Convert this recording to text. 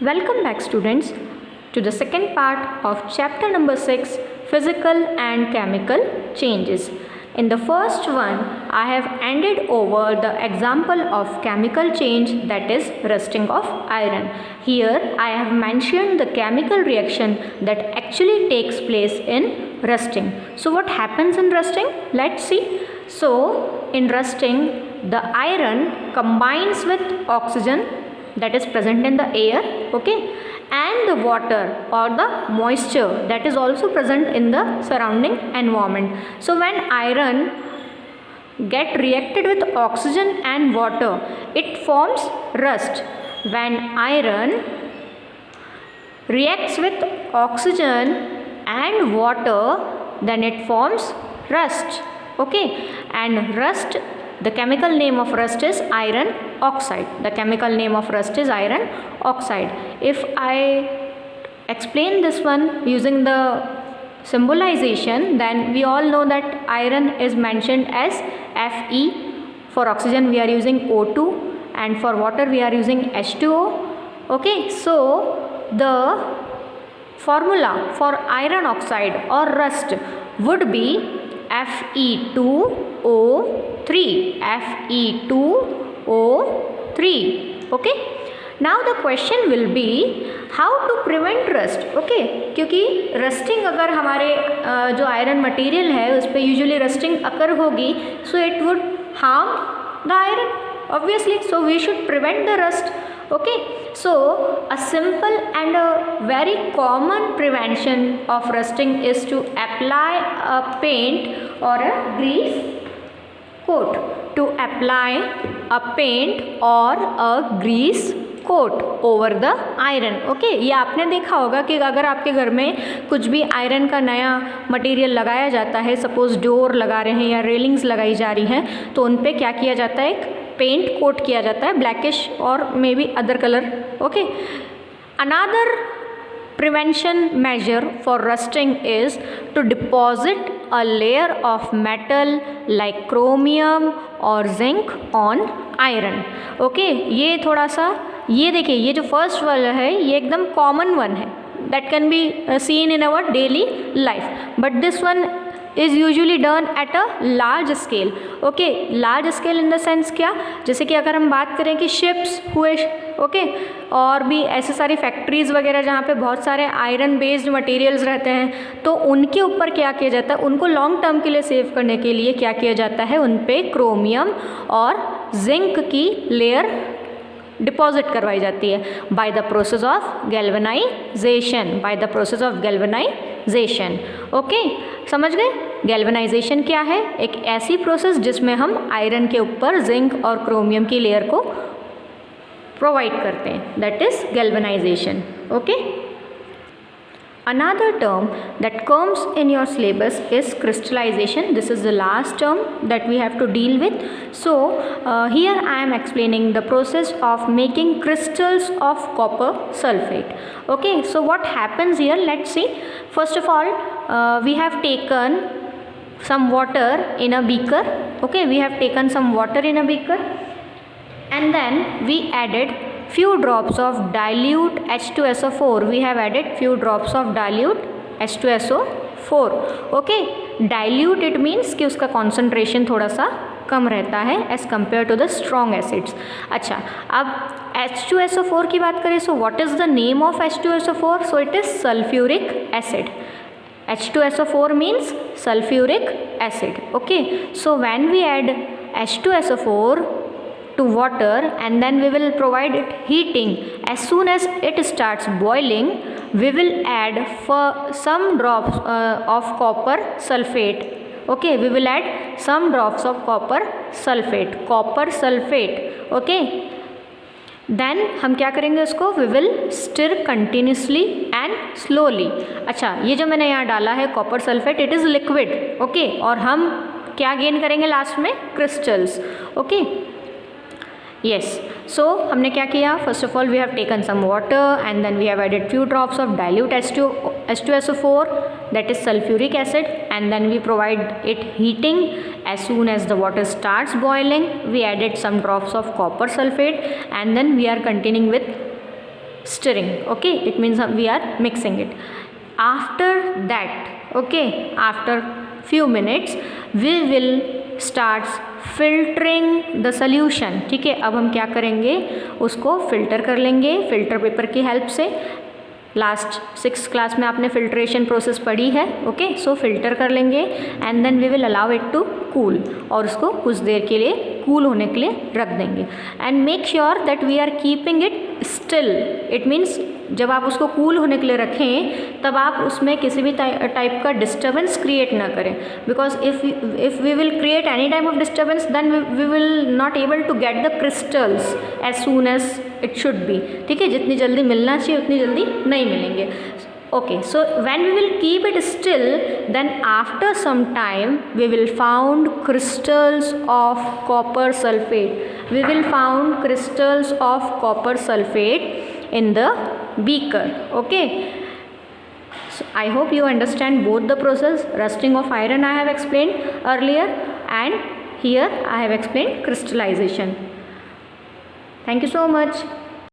Welcome back students to the second part of chapter number 6, Physical and Chemical Changes. In the first one, I have handed over the example of chemical change, that is rusting of iron. Here I have mentioned the chemical reaction that actually takes place in rusting. So what happens in rusting? Let's see. So in rusting, the iron combines with oxygen that is present in the air, okay, and the water or the moisture that is also present in the surrounding environment. So when iron get reacted with oxygen and water, it forms rust. When iron reacts with oxygen and water, then it forms rust, okay. And rust, the chemical name of rust is iron oxide. The chemical name of rust is iron oxide. If I explain this one using the symbolization, then we all know that iron is mentioned as Fe. For oxygen we are using O2 and for water we are using H2O. Okay, so the formula for iron oxide or rust would be Fe2O3. Fe2O3. Okay. Now the question will be how to prevent rust. Okay, क्योंकि rusting अगर हमारे जो iron material है उस पर usually rusting अकर होगी, so it would harm the iron obviously, so we should prevent the rust. Okay, so a simple and a very common prevention of rusting is to apply a paint or a grease coat. To apply a paint or a grease coat over the iron. Okay, ये आपने देखा होगा कि अगर आपके घर में कुछ भी आयरन का नया मटेरियल लगाया जाता है, सपोज डोर लगा रहे हैं या रेलिंग्स लगाई जा रही हैं, तो उन पे क्या किया जाता है, एक पेंट कोट किया जाता है, ब्लैकिश और may be other colour. Okay, another prevention measure for rusting is to deposit a layer of metal like chromium or zinc on iron. Okay, ये थोड़ा सा ये देखिए, ये जो फर्स्ट वाला है ये एकदम कॉमन वन है, that can be seen in our daily life, but this one is usually done at a large scale. Okay, large scale in the sense क्या, जैसे कि अगर हम बात करें कि शिप्स हुए, ओके, और भी ऐसे सारी फैक्ट्रीज़ वगैरह जहाँ पे बहुत सारे आयरन बेस्ड मटेरियल्स रहते हैं, तो उनके ऊपर क्या किया जाता है, उनको लॉन्ग टर्म के लिए सेव करने के लिए क्या किया जाता है, उन पे क्रोमियम और जिंक की लेयर डिपॉजिट करवाई जाती है by the process of galvanisation. By the process of galvanisation. Okay, समझ गए. गैल्वेनाइजेशन क्या है, एक ऐसी प्रोसेस जिसमें हम आयरन के ऊपर जिंक और क्रोमियम की लेयर को प्रोवाइड करते हैं, that is galvanisation. Okay, another term that comes in your syllabus is crystallization. This is the last term that we have to deal with. So here I am explaining the process of making crystals of copper sulfate. Okay, so what happens here, let's see. First of all, we have taken some water in a beaker. Okay, we have taken some water in a beaker and then we added few drops of dilute H2SO4. We have added few drops of dilute H2SO4. Okay, dilute it means कि उसका concentration थोड़ा सा कम रहता है as compared to the strong acids. अच्छा, अब H2SO4 की बात करें, so what is the name of H2SO4? So it is sulfuric acid. H2SO4 means sulfuric acid. Okay, so when we add H2SO4 to water and then we will provide it heating, as soon as it starts boiling, we will add for some drops of copper sulfate. Okay, we will add some drops of copper sulfate. Okay, then हम क्या करेंगे उसको, we will stir continuously and slowly. अच्छा, ये जो मैंने यहाँ डाला है copper sulphate, it is liquid. Okay, और हम क्या गेन करेंगे लास्ट में, क्रिस्टल्स. ओके, yes, so हमने क्या किया, first of all we have taken some water and then we have added few drops of dilute H2SO4 that is sulfuric acid and then we provide it heating. As soon as the water starts boiling, we added some drops of copper sulfate and then we are continuing with stirring. Okay, it means we are mixing it. After that, okay, after few minutes we will start filtering the solution. ठीक है, अब हम क्या करेंगे, उसको filter कर लेंगे filter paper की हेल्प से. लास्ट 6th क्लास में आपने फिल्ट्रेशन प्रोसेस पढ़ी है. ओके, सो फिल्टर कर लेंगे and then we will allow it to cool, और उसको कुछ देर के लिए कूल होने के लिए रख देंगे. And make sure that we are keeping it still. It means जब आप उसको कूल होने के लिए रखें तब आप उसमें किसी भी टाइप का डिस्टर्बेंस क्रिएट ना करें, because if we will create any type of disturbance then we will not able to get the crystals as soon as it should be. ठीक है, जितनी जल्दी मिलना चाहिए उतनी जल्दी नहीं मिलेंगे. Okay, so when we will keep it still, then after some time we will found crystals of copper sulfate. We will found crystals of copper sulfate in the beaker. Okay, so I hope you understand both the process. Rusting of iron I have explained earlier, and here I have explained crystallization. Thank you so much.